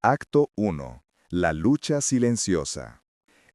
Acto 1. La lucha silenciosa.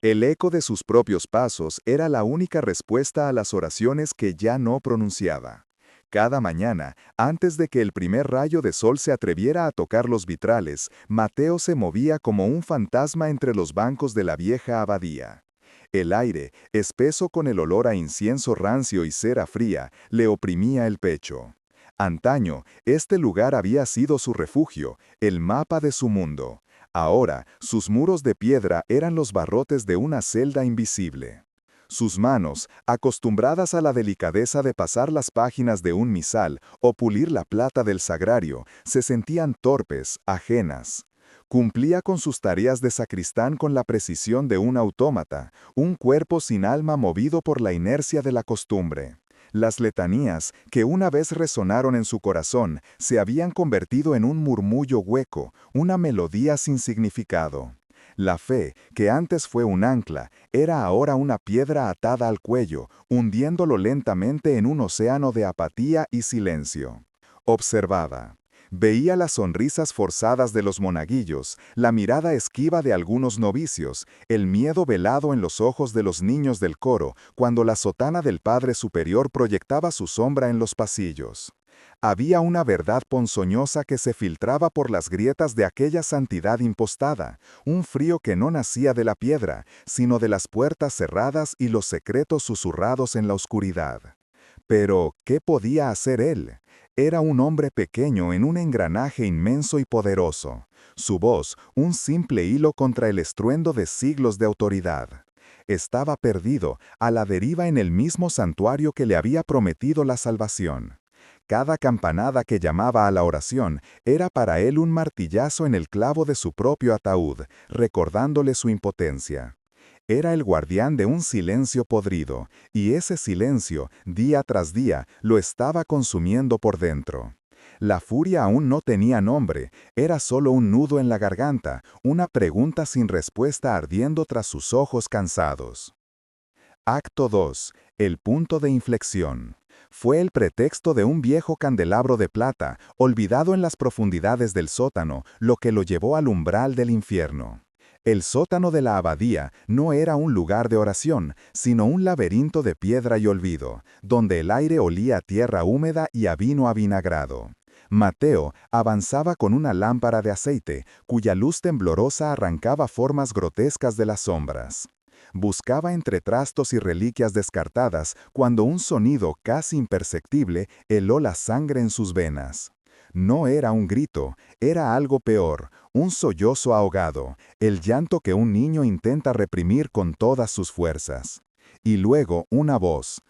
El eco de sus propios pasos era la única respuesta a las oraciones que ya no pronunciaba. Cada mañana, antes de que el primer rayo de sol se atreviera a tocar los vitrales, Mateo se movía como un fantasma entre los bancos de la vieja abadía. El aire, espeso con el olor a incienso rancio y cera fría, le oprimía el pecho. Antaño, este lugar había sido su refugio, el mapa de su mundo. Ahora, sus muros de piedra eran los barrotes de una celda invisible. Sus manos, acostumbradas a la delicadeza de pasar las páginas de un misal o pulir la plata del sagrario, se sentían torpes, ajenas. Cumplía con sus tareas de sacristán con la precisión de un autómata, un cuerpo sin alma movido por la inercia de la costumbre. Las letanías, que una vez resonaron en su corazón, se habían convertido en un murmullo hueco, una melodía sin significado. La fe, que antes fue un ancla, era ahora una piedra atada al cuello, hundiéndolo lentamente en un océano de apatía y silencio. Observaba. Veía las sonrisas forzadas de los monaguillos, la mirada esquiva de algunos novicios, el miedo velado en los ojos de los niños del coro, cuando la sotana del Padre Superior proyectaba su sombra en los pasillos. Había una verdad ponzoñosa que se filtraba por las grietas de aquella santidad impostada, un frío que no nacía de la piedra, sino de las puertas cerradas y los secretos susurrados en la oscuridad. Pero, ¿qué podía hacer él? Era un hombre pequeño en un engranaje inmenso y poderoso. Su voz, un simple hilo contra el estruendo de siglos de autoridad. Estaba perdido, a la deriva en el mismo santuario que le había prometido la salvación. Cada campanada que llamaba a la oración era para él un martillazo en el clavo de su propio ataúd, recordándole su impotencia. Era el guardián de un silencio podrido, y ese silencio, día tras día, lo estaba consumiendo por dentro. La furia aún no tenía nombre, era solo un nudo en la garganta, una pregunta sin respuesta ardiendo tras sus ojos cansados. Acto 2. El punto de inflexión. Fue el pretexto de un viejo candelabro de plata, olvidado en las profundidades del sótano, lo que lo llevó al umbral del infierno. El sótano de la abadía no era un lugar de oración, sino un laberinto de piedra y olvido, donde el aire olía a tierra húmeda y a vino avinagrado. Mateo avanzaba con una lámpara de aceite, cuya luz temblorosa arrancaba formas grotescas de las sombras. Buscaba entre trastos y reliquias descartadas cuando un sonido casi imperceptible heló la sangre en sus venas. No era un grito, era algo peor, un sollozo ahogado, el llanto que un niño intenta reprimir con todas sus fuerzas. Y luego una voz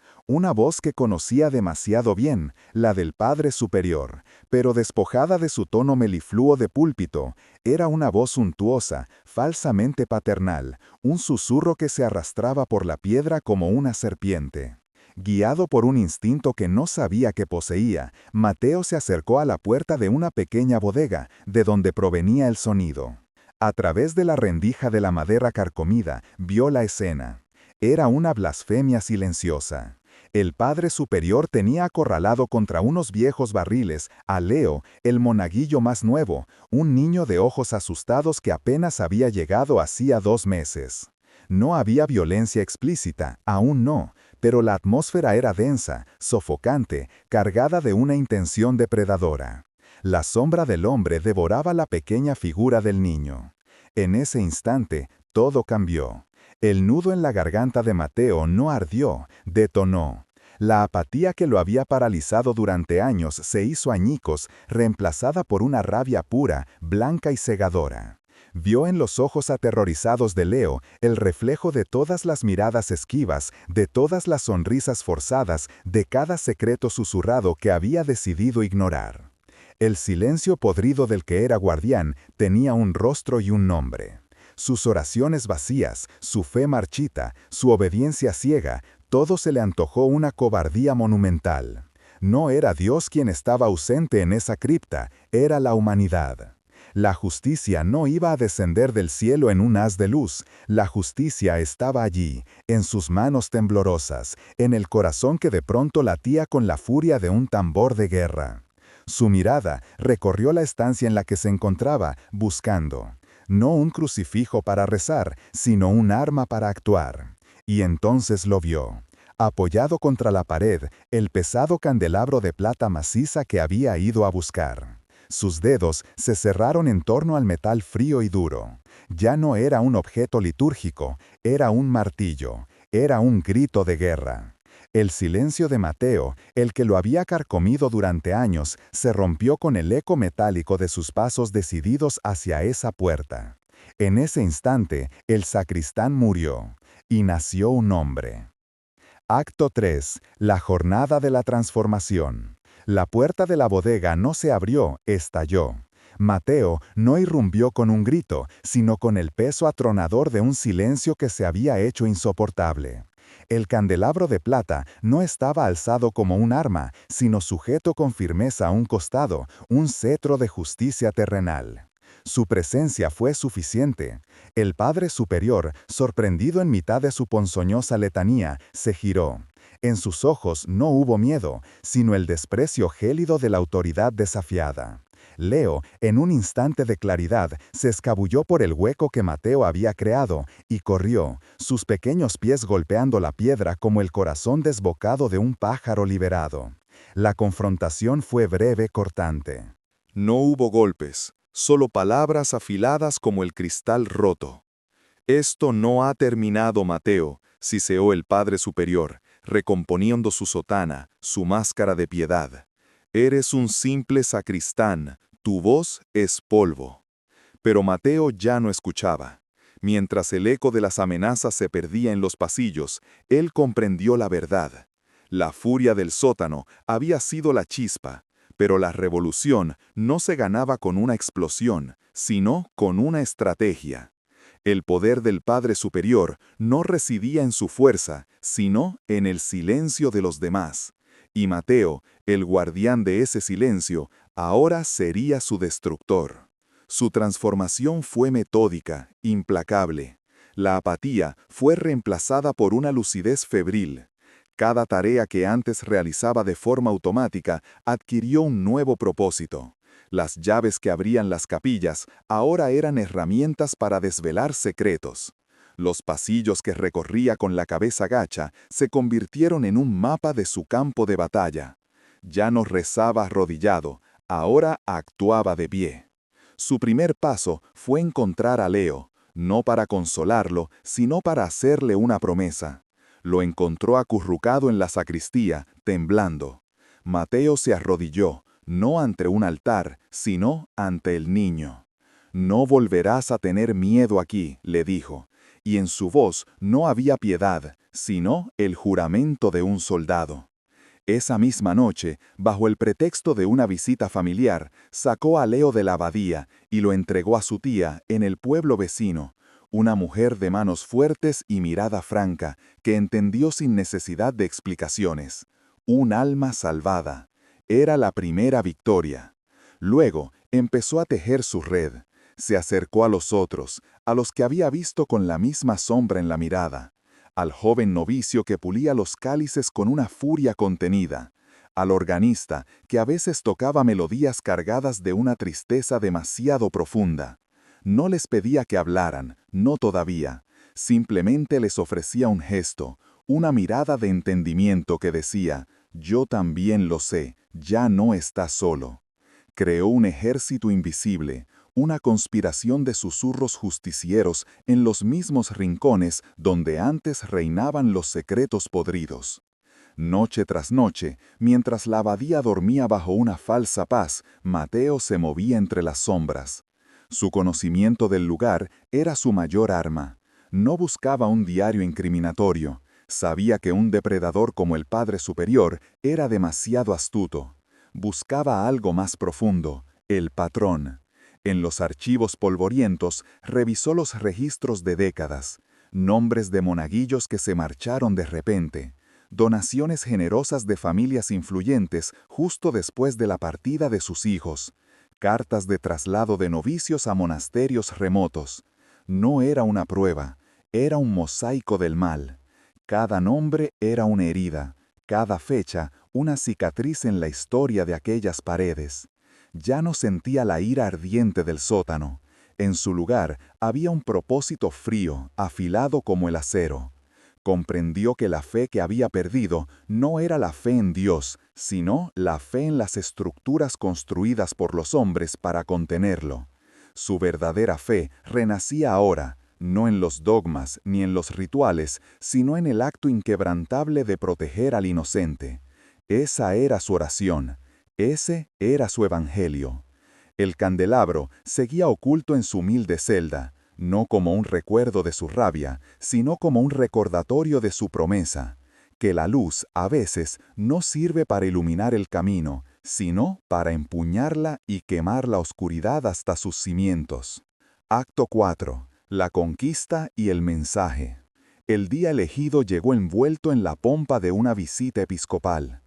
que conocía demasiado bien, la del Padre Superior, pero despojada de su tono melifluo de púlpito, era una voz suntuosa, falsamente paternal, un susurro que se arrastraba por la piedra como una serpiente. Guiado por un instinto que no sabía que poseía, Mateo se acercó a la puerta de una pequeña bodega, de donde provenía el sonido. A través de la rendija de la madera carcomida, vio la escena. Era una blasfemia silenciosa. El Padre Superior tenía acorralado contra unos viejos barriles a Leo, el monaguillo más nuevo, un niño de ojos asustados que apenas había llegado hacía 2 meses. No había violencia explícita, aún no, pero la atmósfera era densa, sofocante, cargada de una intención depredadora. La sombra del hombre devoraba la pequeña figura del niño. En ese instante, todo cambió. El nudo en la garganta de Mateo no ardió, detonó. La apatía que lo había paralizado durante años se hizo añicos, reemplazada por una rabia pura, blanca y cegadora. Vio en los ojos aterrorizados de Leo el reflejo de todas las miradas esquivas, de todas las sonrisas forzadas, de cada secreto susurrado que había decidido ignorar. El silencio podrido del que era guardián tenía un rostro y un nombre. Sus oraciones vacías, su fe marchita, su obediencia ciega, todo se le antojó una cobardía monumental. No era Dios quien estaba ausente en esa cripta, era la humanidad. La justicia no iba a descender del cielo en un haz de luz, la justicia estaba allí, en sus manos temblorosas, en el corazón que de pronto latía con la furia de un tambor de guerra. Su mirada recorrió la estancia en la que se encontraba, buscando, no un crucifijo para rezar, sino un arma para actuar. Y entonces lo vio. Apoyado contra la pared, el pesado candelabro de plata maciza que había ido a buscar. Sus dedos se cerraron en torno al metal frío y duro. Ya no era un objeto litúrgico, era un martillo, era un grito de guerra. El silencio de Mateo, el que lo había carcomido durante años, se rompió con el eco metálico de sus pasos decididos hacia esa puerta. En ese instante, el sacristán murió, y nació un hombre. Acto 3. La jornada de la transformación. La puerta de la bodega no se abrió, estalló. Mateo no irrumpió con un grito, sino con el peso atronador de un silencio que se había hecho insoportable. El candelabro de plata no estaba alzado como un arma, sino sujeto con firmeza a un costado, un cetro de justicia terrenal. Su presencia fue suficiente. El Padre Superior, sorprendido en mitad de su ponzoñosa letanía, se giró. En sus ojos no hubo miedo, sino el desprecio gélido de la autoridad desafiada. Leo, en un instante de claridad, se escabulló por el hueco que Mateo había creado y corrió, sus pequeños pies golpeando la piedra como el corazón desbocado de un pájaro liberado. La confrontación fue breve, cortante. No hubo golpes, solo palabras afiladas como el cristal roto. Esto no ha terminado, Mateo, siseó el Padre Superior, recomponiendo su sotana, su máscara de piedad. Eres un simple sacristán, tu voz es polvo. Pero Mateo ya no escuchaba. Mientras el eco de las amenazas se perdía en los pasillos, él comprendió la verdad. La furia del sótano había sido la chispa, pero la revolución no se ganaba con una explosión, sino con una estrategia. El poder del Padre Superior no residía en su fuerza, sino en el silencio de los demás. Y Mateo, el guardián de ese silencio, ahora sería su destructor. Su transformación fue metódica, implacable. La apatía fue reemplazada por una lucidez febril. Cada tarea que antes realizaba de forma automática adquirió un nuevo propósito. Las llaves que abrían las capillas ahora eran herramientas para desvelar secretos. Los pasillos que recorría con la cabeza gacha se convirtieron en un mapa de su campo de batalla. Ya no rezaba arrodillado, ahora actuaba de pie. Su primer paso fue encontrar a Leo, no para consolarlo, sino para hacerle una promesa. Lo encontró acurrucado en la sacristía, temblando. Mateo se arrodilló, no ante un altar, sino ante el niño. «No volverás a tener miedo aquí», le dijo, y en su voz no había piedad, sino el juramento de un soldado. Esa misma noche, bajo el pretexto de una visita familiar, sacó a Leo de la abadía y lo entregó a su tía en el pueblo vecino, una mujer de manos fuertes y mirada franca, que entendió sin necesidad de explicaciones. Un alma salvada. Era la primera victoria. Luego empezó a tejer su red. Se acercó a los otros, a los que había visto con la misma sombra en la mirada, al joven novicio que pulía los cálices con una furia contenida, al organista que a veces tocaba melodías cargadas de una tristeza demasiado profunda. No les pedía que hablaran, no todavía, simplemente les ofrecía un gesto, una mirada de entendimiento que decía, «Yo también lo sé, ya no estás solo». Creó un ejército invisible, una conspiración de susurros justicieros en los mismos rincones donde antes reinaban los secretos podridos. Noche tras noche, mientras la abadía dormía bajo una falsa paz, Mateo se movía entre las sombras. Su conocimiento del lugar era su mayor arma. No buscaba un diario incriminatorio. Sabía que un depredador como el Padre Superior era demasiado astuto. Buscaba algo más profundo, el patrón. En los archivos polvorientos revisó los registros de décadas, nombres de monaguillos que se marcharon de repente, donaciones generosas de familias influyentes justo después de la partida de sus hijos, cartas de traslado de novicios a monasterios remotos. No era una prueba, era un mosaico del mal. Cada nombre era una herida, cada fecha una cicatriz en la historia de aquellas paredes. Ya no sentía la ira ardiente del sótano. En su lugar había un propósito frío, afilado como el acero. Comprendió que la fe que había perdido no era la fe en Dios, sino la fe en las estructuras construidas por los hombres para contenerlo. Su verdadera fe renacía ahora, no en los dogmas ni en los rituales, sino en el acto inquebrantable de proteger al inocente. Esa era su oración, ese era su evangelio. El candelabro seguía oculto en su humilde celda, no como un recuerdo de su rabia, sino como un recordatorio de su promesa, que la luz, a veces, no sirve para iluminar el camino, sino para empuñarla y quemar la oscuridad hasta sus cimientos. Acto 4. La conquista y el mensaje. El día elegido llegó envuelto en la pompa de una visita episcopal.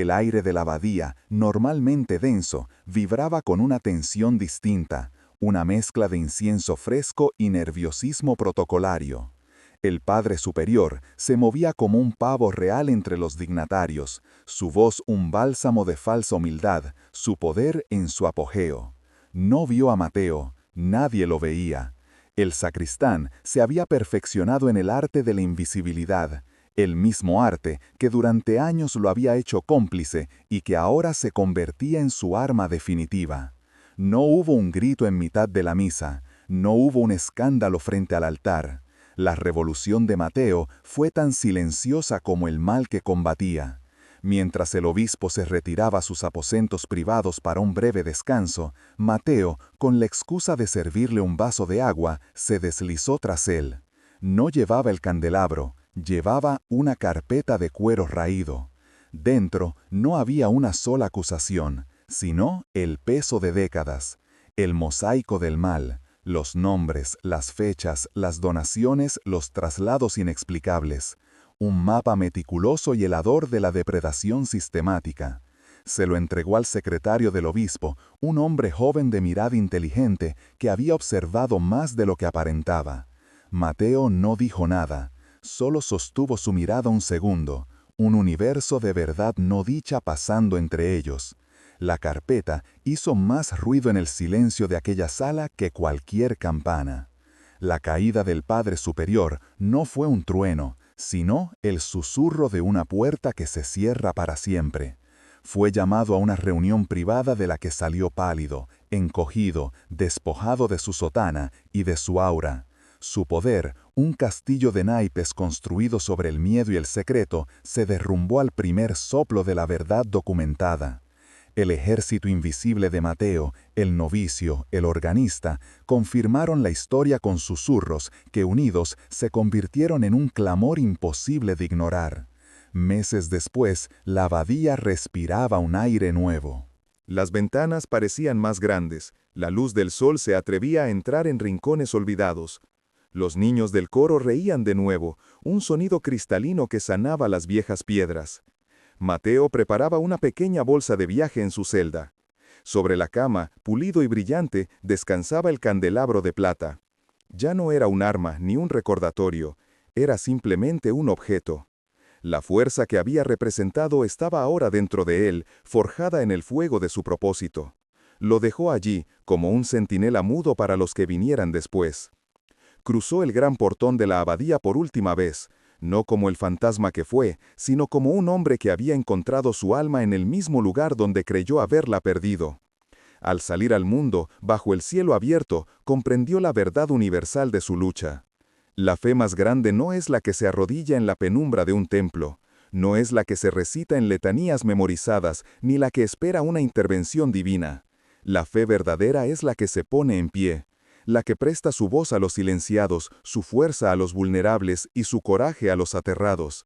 El aire de la abadía, normalmente denso, vibraba con una tensión distinta, una mezcla de incienso fresco y nerviosismo protocolario. El Padre Superior se movía como un pavo real entre los dignatarios, su voz un bálsamo de falsa humildad, su poder en su apogeo. No vio a Mateo, nadie lo veía. El sacristán se había perfeccionado en el arte de la invisibilidad, el mismo arte que durante años lo había hecho cómplice y que ahora se convertía en su arma definitiva. No hubo un grito en mitad de la misa, no hubo un escándalo frente al altar. La revolución de Mateo fue tan silenciosa como el mal que combatía. Mientras el obispo se retiraba a sus aposentos privados para un breve descanso, Mateo, con la excusa de servirle un vaso de agua, se deslizó tras él. No llevaba el candelabro, llevaba una carpeta de cuero raído. Dentro no había una sola acusación, sino el peso de décadas, el mosaico del mal, los nombres, las fechas, las donaciones, los traslados inexplicables, un mapa meticuloso y helador de la depredación sistemática. Se lo entregó al secretario del obispo, un hombre joven de mirada inteligente que había observado más de lo que aparentaba. Mateo no dijo nada, solo sostuvo su mirada un segundo, un universo de verdad no dicha pasando entre ellos. La carpeta hizo más ruido en el silencio de aquella sala que cualquier campana. La caída del Padre Superior no fue un trueno, sino el susurro de una puerta que se cierra para siempre. Fue llamado a una reunión privada de la que salió pálido, encogido, despojado de su sotana y de su aura. Su poder, un castillo de naipes construido sobre el miedo y el secreto, se derrumbó al primer soplo de la verdad documentada. El ejército invisible de Mateo, el novicio, el organista, confirmaron la historia con susurros que unidos se convirtieron en un clamor imposible de ignorar. Meses después, la abadía respiraba un aire nuevo. Las ventanas parecían más grandes, la luz del sol se atrevía a entrar en rincones olvidados. Los niños del coro reían de nuevo, un sonido cristalino que sanaba las viejas piedras. Mateo preparaba una pequeña bolsa de viaje en su celda. Sobre la cama, pulido y brillante, descansaba el candelabro de plata. Ya no era un arma ni un recordatorio, era simplemente un objeto. La fuerza que había representado estaba ahora dentro de él, forjada en el fuego de su propósito. Lo dejó allí, como un centinela mudo para los que vinieran después. Cruzó el gran portón de la abadía por última vez, no como el fantasma que fue, sino como un hombre que había encontrado su alma en el mismo lugar donde creyó haberla perdido. Al salir al mundo, bajo el cielo abierto, comprendió la verdad universal de su lucha. La fe más grande no es la que se arrodilla en la penumbra de un templo, no es la que se recita en letanías memorizadas, ni la que espera una intervención divina. La fe verdadera es la que se pone en pie, la que presta su voz a los silenciados, su fuerza a los vulnerables y su coraje a los aterrados.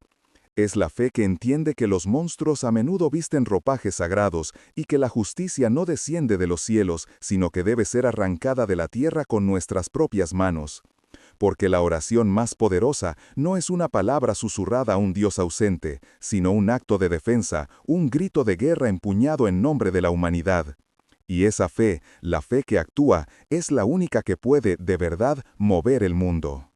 Es la fe que entiende que los monstruos a menudo visten ropajes sagrados y que la justicia no desciende de los cielos, sino que debe ser arrancada de la tierra con nuestras propias manos. Porque la oración más poderosa no es una palabra susurrada a un Dios ausente, sino un acto de defensa, un grito de guerra empuñado en nombre de la humanidad. Y esa fe, la fe que actúa, es la única que puede, de verdad, mover el mundo.